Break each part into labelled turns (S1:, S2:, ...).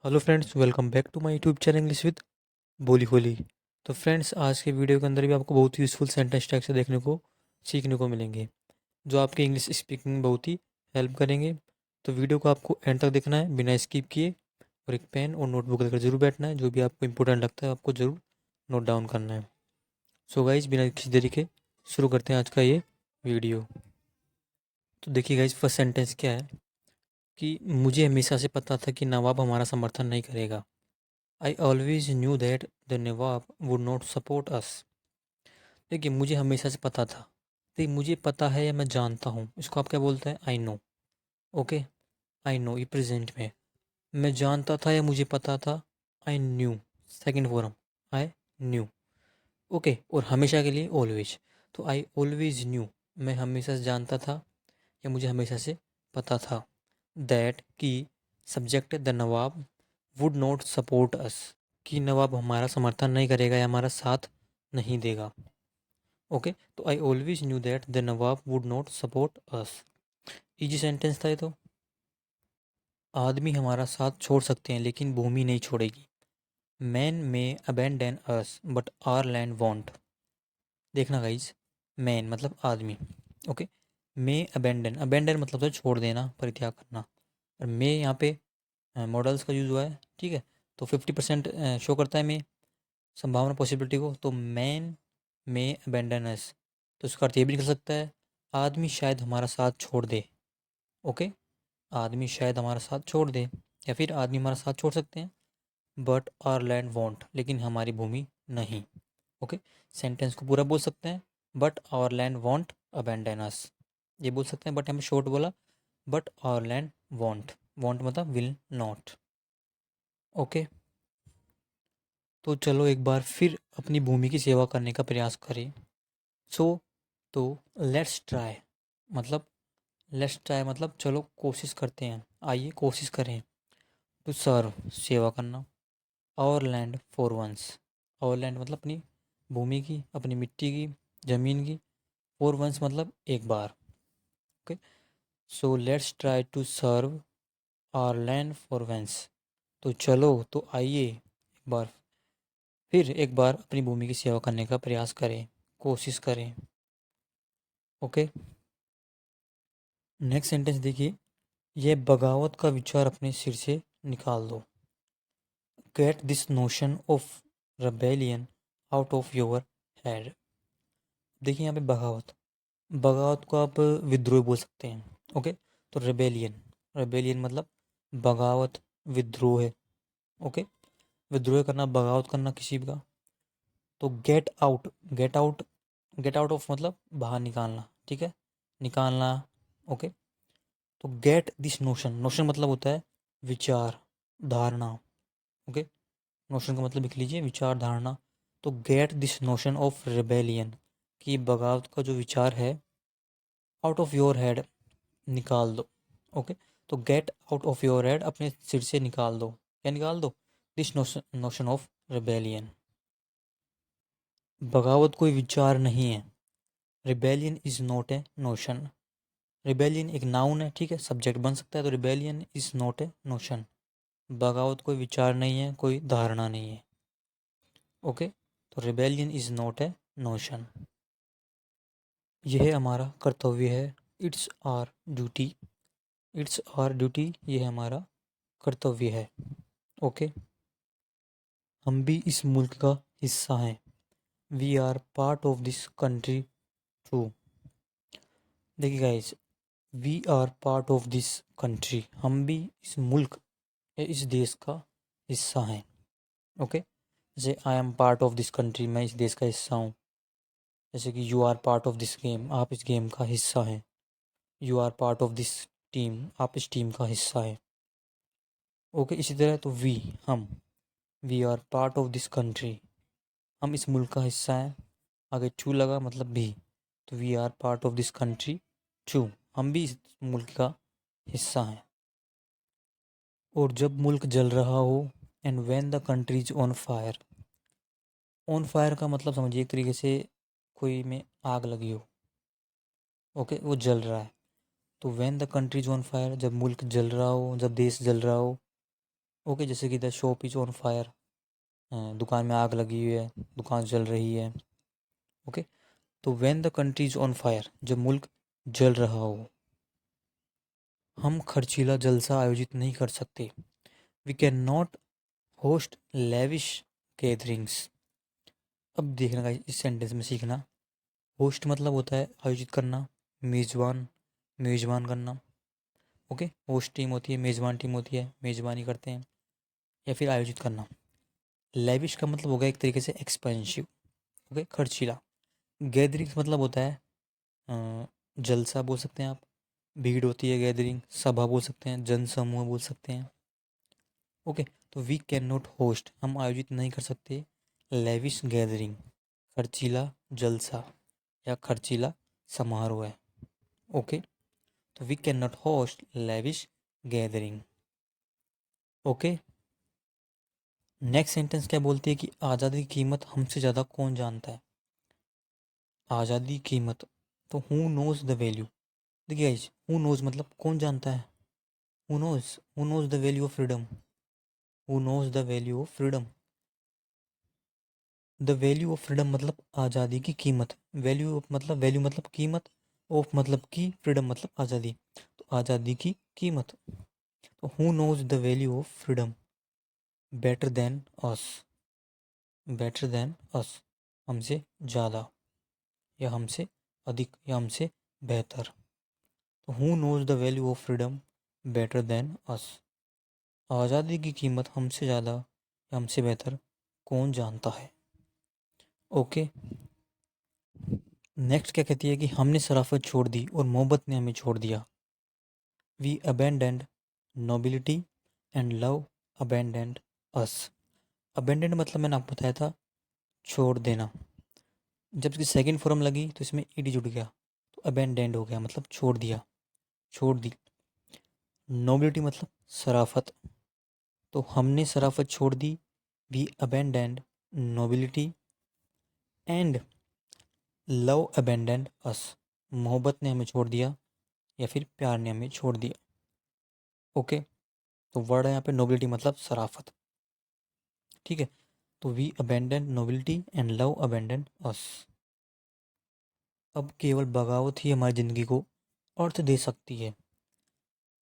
S1: Hello friends, welcome back to my YouTube channel English with Boli Holi. तो friends, आज के video के अंदर भी आपको बहुत ही यूज़फुल सेंटेंस स्ट्रक्चर देखने को सीखने को मिलेंगे, जो आपके इंग्लिश स्पीकिंग में बहुत ही हेल्प करेंगे। तो वीडियो को आपको एंड तक देखना है बिना स्किप किए, और एक पेन और नोटबुक लेकर जरूर बैठना है। जो भी आपको इंपॉर्टेंट लगता है आपको ज़रूर नोट डाउन करना है। सो गाइज, बिना किसी देरी के शुरू करते हैं आज का ये वीडियो। तो देखिए गाइज, फर्स्ट सेंटेंस क्या है कि मुझे हमेशा से पता था कि नवाब हमारा समर्थन नहीं करेगा। I always knew that the Nawab would not support us। देखिए, मुझे हमेशा से पता था। देखिए, मुझे पता है या मैं जानता हूँ, इसको आप क्या बोलते हैं? I know. Okay, I know, ये प्रेजेंट में। मैं जानता था या मुझे पता था, I knew. Second form, I knew. Okay, और हमेशा के लिए ऑलवेज। तो आई ऑलवेज न्यू, मैं हमेशा से जानता था या मुझे हमेशा से पता था। दैट कि सब्जेक्ट है the Nawab would not support us, कि नवाब हमारा समर्थन नहीं करेगा या हमारा साथ नहीं देगा। ओके, तो I always knew that the Nawab would not support us. Easy sentence था ये तो। आदमी हमारा साथ छोड़ सकते हैं लेकिन भूमि नहीं छोड़ेगी। Man may abandon us but our land won't. देखना गाइज, मैन मतलब आदमी। ओके, मे अबेंडन, अबेंडन मतलब तो छोड़ देना, परित्याग करना। और मे यहाँ पे मॉडल्स का यूज़ हुआ है, ठीक है। तो 50% शो करता है मे, संभावना, पॉसिबिलिटी को। तो मैन मे अबेंडन अस, तो इसका अर्थ ये भी निकल सकता है आदमी शायद हमारा साथ छोड़ दे। ओके, आदमी शायद हमारा साथ छोड़ दे, या फिर आदमी हमारा साथ छोड़ सकते हैं बट आर लैंड वॉन्ट, लेकिन हमारी भूमि नहीं। ओके, सेंटेंस को पूरा बोल सकते हैं, but our land won't abandon us, ये बोल सकते हैं। बट हमें शॉर्ट बोला, but our land won't, won't मतलब विल नॉट। ओके, तो चलो एक बार फिर अपनी भूमि की सेवा करने का प्रयास करें। सो तो लेट्स ट्राई मतलब, लेट्स ट्राई मतलब चलो कोशिश करते हैं, आइए कोशिश करें। टू सर्व, सेवा करना। Our land for once, our land मतलब अपनी भूमि की, अपनी मिट्टी की, ज़मीन की। फॉर वंस मतलब एक बार। Okay, so let's try to serve our land for once. तो चलो, तो आइए एक बार फिर, एक बार अपनी भूमि की सेवा करने का प्रयास करें, कोशिश करें। ओके, नेक्स्ट सेंटेंस देखिए, यह बगावत का विचार अपने सिर से निकाल दो। Get this notion of rebellion out of your head. देखिए यहाँ पे बगावत, बगावत को आप विद्रोह बोल सकते हैं। ओके, तो रेबेलियन, रेबेलियन मतलब बगावत, विद्रोह है। ओके, विद्रोह करना, बगावत करना किसी का। तो get out, get out, get out of मतलब बाहर निकालना, ठीक है, निकालना। ओके, तो गेट दिस नोशन, नोशन मतलब होता है विचार, धारणा। ओके, नोशन का मतलब लिख लीजिए, विचार, धारणा। तो get this notion of rebellion, कि बगावत का जो विचार है, आउट ऑफ योर हेड, निकाल दो। ओके, तो get out of your head, अपने सिर से निकाल दो। क्या निकाल दो? This notion, notion of rebellion. बगावत कोई विचार नहीं है। Rebellion is not a notion. Rebellion एक नाउन है, ठीक है, सब्जेक्ट बन सकता है। तो rebellion is not a notion, बगावत कोई विचार नहीं है, कोई धारणा नहीं है। ओके, तो rebellion is not a notion. यह हमारा कर्तव्य है, it's our duty, it's our duty, यह हमारा कर्तव्य है। ओके, हम भी इस मुल्क का हिस्सा हैं, we are part of this country too. देखिए guys, we are part of this country, हम भी इस मुल्क या इस देश का हिस्सा हैं। ओके, जैसे I am part of this country, मैं इस देश का हिस्सा हूँ। जैसे कि you are part of this game, आप इस गेम का हिस्सा हैं। You are part of this team, आप इस टीम का हिस्सा है। ओके, इसी तरह तो वी, हम, we are part of this country, हम इस मुल्क का हिस्सा हैं। आगे टू लगा मतलब भी, तो we are part of this country too, हम भी इस मुल्क का हिस्सा हैं। और जब मुल्क जल रहा हो, and when the country is on fire. On fire का मतलब समझिए एक तरीके से कोई में आग लगी हो। ओके, वो जल रहा है। तो when the country is on fire, जब मुल्क जल रहा हो, जब देश जल रहा हो। ओके, जैसे कि the shop is on fire, दुकान में आग लगी हुई है, दुकान जल रही है। ओके, तो when the country is on fire, जब मुल्क जल रहा हो। हम खर्चीला जलसा आयोजित नहीं कर सकते। We can not host lavish gatherings. अब देखना गाइस, इस सेंटेंस में सीखना। होस्ट मतलब होता है आयोजित करना, मेज़बान, मेज़बान करना। ओके, होस्ट टीम होती है, मेज़बान टीम होती है, मेज़बानी करते हैं या फिर आयोजित करना। लेविश का मतलब होगा एक तरीके से एक्सपेंसिव। ओके, खर्चीला। गैदरिंग्स मतलब होता है जलसा बोल सकते हैं आप, भीड़ होती है गैदरिंग, सभा बोल सकते हैं, जनसमूह बोल सकते हैं। ओके, तो वी कैन नॉट होस्ट, हम आयोजित नहीं कर सकते लेविश गैदरिंग, खर्चीला जलसा या खर्चीला समारोह है। ओके, तो we can not host lavish gathering. Okay, next sentence क्या बोलती है कि आज़ादी की कीमत हमसे ज़्यादा कौन जानता है। आज़ादी की कीमत, तो हु नोज द वैल्यू। देखिए गाइस, हु नोज मतलब कौन जानता है। Who knows the value of freedom. Who knows the value of freedom. The value of freedom मतलब आज़ादी की कीमत। वैल्यू मतलब कीमत, ऑफ मतलब की, फ्रीडम मतलब आज़ादी। तो आज़ादी की कीमत, तो who knows the value of freedom better than us. Better than us, हमसे ज़्यादा या हमसे अधिक या हमसे बेहतर। तो who knows the value of freedom better than us. आज़ादी की कीमत हमसे ज़्यादा या हमसे बेहतर कौन जानता है। ओके, नेक्स्ट क्या कहती है कि हमने शराफत छोड़ दी और मोहब्बत ने हमें छोड़ दिया। We abandoned nobility and love abandoned us. Abandoned मतलब मैंने आपको बताया था छोड़ देना। जब इसकी सेकंड फॉर्म लगी तो इसमें ईडी जुड़ गया, तो अबेंडेंड हो गया, मतलब छोड़ दिया, छोड़ दी। नोबिलिटी मतलब शराफत, तो हमने शराफत छोड़ दी। We abandoned nobility and love abandoned us. मोहब्बत ने हमें छोड़ दिया या फिर प्यार ने हमें छोड़ दिया। ओके, तो वर्ड है यहाँ पे नोबिलिटी मतलब शराफत। ठीक है, तो we abandoned nobility and love abandoned us. अब केवल बगावत ही हमारी ज़िंदगी को अर्थ दे सकती है।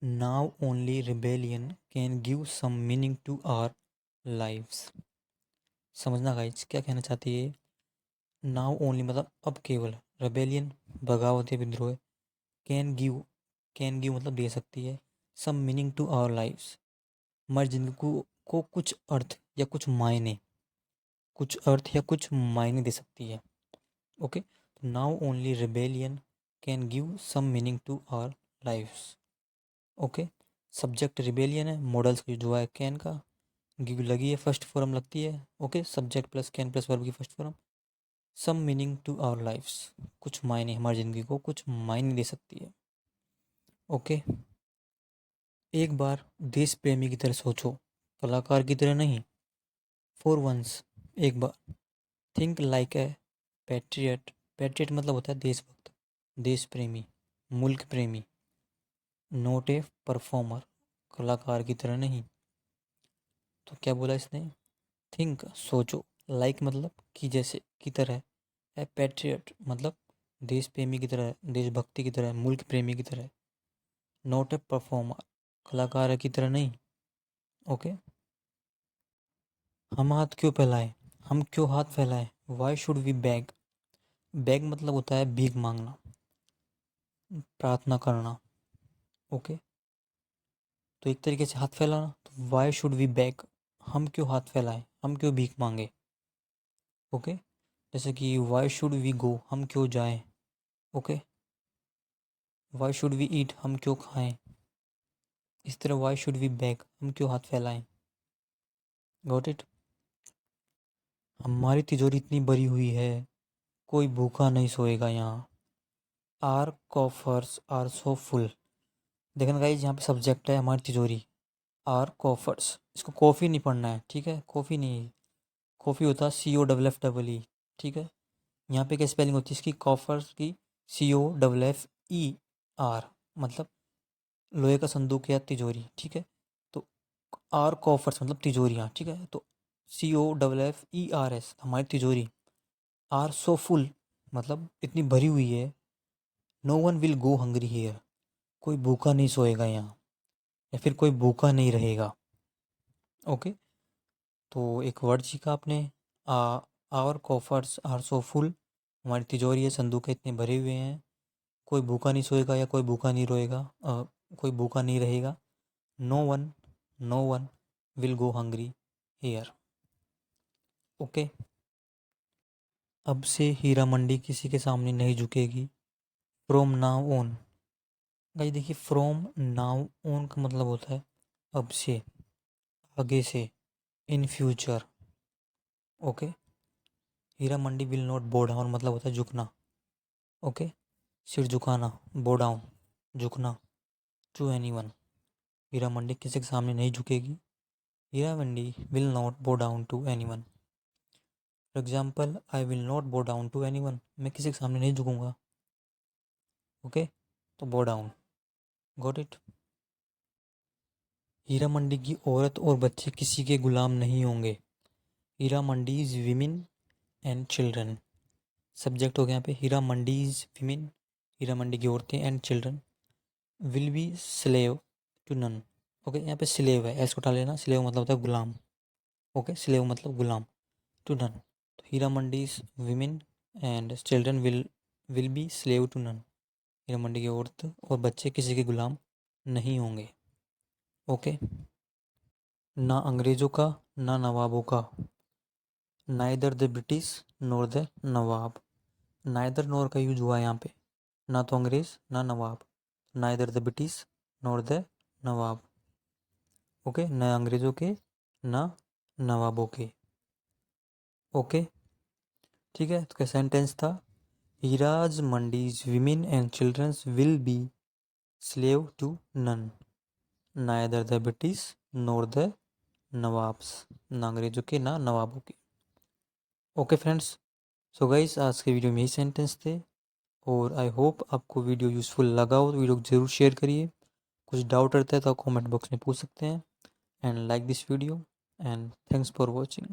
S1: Now only rebellion can give some meaning to our lives. समझना गाइस, क्या कहना चाहती है। नाउ ओनली मतलब अब केवल, रेबेलियन बगावत या विद्रोह, कैन गिव, कैन गिव मतलब दे सकती है, some meaning to our lives, हमारी जिंदगी को कुछ अर्थ या कुछ मायने, कुछ अर्थ या कुछ मायने दे सकती है। Okay, now only rebellion can give some meaning to our lives. Okay, subject rebellion है, मॉडल्स जो है कैन का, गिव लगी है, फर्स्ट फॉर्म लगती है। Okay, subject plus can plus verb की first form. Some meaning to our lifes, कुछ मायने, हमारी ज़िंदगी को कुछ मायने दे सकती है। ओके, एक बार देश प्रेमी की तरह सोचो, कलाकार की तरह नहीं। फॉर वंस, एक बार। Think like a patriot. Patriot मतलब होता है देशभक्त, देश प्रेमी, मुल्क प्रेमी। नोट ए परफॉर्मर, कलाकार की तरह नहीं। तो क्या बोला इसने, थिंक सोचो, लाइक मतलब कि जैसे, की तरह, ए पैट्रियट मतलब देश प्रेमी की तरह, देशभक्ति की तरह, मुल्क प्रेमी की तरह। नॉट ए परफॉर्मर, कलाकार की तरह नहीं। ओके, हम हाथ क्यों फैलाएं, हम क्यों हाथ फैलाएं। Why should we beg. Beg मतलब होता है भीख मांगना, प्रार्थना करना। ओके, तो एक तरीके से हाथ फैलाना, तो वाई शुड वी बैग, हम क्यों हाथ फैलाएं, हम क्यों भीख मांगे। ओके, जैसे कि वाई शुड वी गो, हम क्यों जाएं। Okay, why should we eat, हम क्यों खाएं। इस तरह वाई शुड वी बैग, हम क्यों हाथ फैलाएं। Got it. हमारी तिजोरी इतनी भरी हुई है, कोई भूखा नहीं सोएगा यहाँ। Our coffers are so full. देखना गाइस, यहाँ पे सब्जेक्ट है हमारी तिजोरी, आर कॉफर्स। इसको कॉफ़ी नहीं पढ़ना है, ठीक है, कॉफ़ी नहीं, कॉफ़ी होता है COFFE। ठीक है, यहाँ पे क्या स्पेलिंग होती है इसकी, कॉफर्स की COFFER, मतलब लोहे का संदूक या तिजोरी। ठीक है, तो आर कॉफर्स मतलब तिजोरियाँ, ठीक है। तो COFFERS हमारी तिजोरी। आर सो फुल मतलब इतनी भरी हुई है। No one will go hungry here, कोई भूखा नहीं सोएगा यहाँ, या फिर कोई भूखा नहीं रहेगा। ओके, तो एक वर्ड सीखा आपने। Our coffers are so full, हमारी तिजोरी है, संदूक इतने भरे हुए हैं, कोई भूखा नहीं सोएगा या कोई भूखा नहीं रोएगा, कोई भूखा नहीं रहेगा। No one will go hungry here. Okay, अब से हीरा मंडी किसी के सामने नहीं झुकेगी। फ्रॉम नाउ ऑन, गाइस देखिए फ्रॉम नाउ ऑन का मतलब होता है अब से, आगे से, in future. Okay, Heera Mandi will not bow down मतलब होता है झुकना। ओके, सिर झुकाना, बो डाउन, झुकना। टू एनीवन, हीरा मंडी किसी के सामने नहीं झुकेगी। हीरा मंडी will not bow down to anyone. For example, I will not bow down to anyone, मैं किसी के सामने नहीं झुकूंगा। ओके, तो bow down, got it. Heera मंडी की औरत और बच्चे किसी के गुलाम नहीं होंगे। Heera Mandi's women and children, subject हो गया यहाँ पे। हीरा मंडीज विमेन, हीरा मंडी की औरतें, and children will be slave to none. Okay, यहाँ पे स्लेव है, एस को उठा लेना। स्लेव मतलब होता है गुलाम। ओके, स्लेव मतलब गुलाम, टू नन। तो Heera Mandi's women and children will be slave to none, Heera मंडी की औरत और बच्चे किसी के गुलाम नहीं होंगे। ओके, ना अंग्रेजों का ना नवाबों का। Neither the British nor the nawab, neither nor का यूज हुआ है यहाँ पे, ना तो अंग्रेज ना नवाब। Neither the British nor the nawab. Okay, न अंग्रेजों के ना नवाबों के। ओके, ठीक है। तो क्या सेंटेंस था? Heera's Mandi's women and childrens will be slave to none, neither the British nor the nawabs, ना अंग्रेजों के ना नवाबों के। ओके फ्रेंड्स, सो गाइस आज के वीडियो में यही सेंटेंस थे, और आई होप आपको वीडियो यूज़फुल लगा हो। तो वीडियो को ज़रूर शेयर करिए। कुछ डाउट रहता है तो आप कमेंट बॉक्स में पूछ सकते हैं। And like this video, and thanks for watching.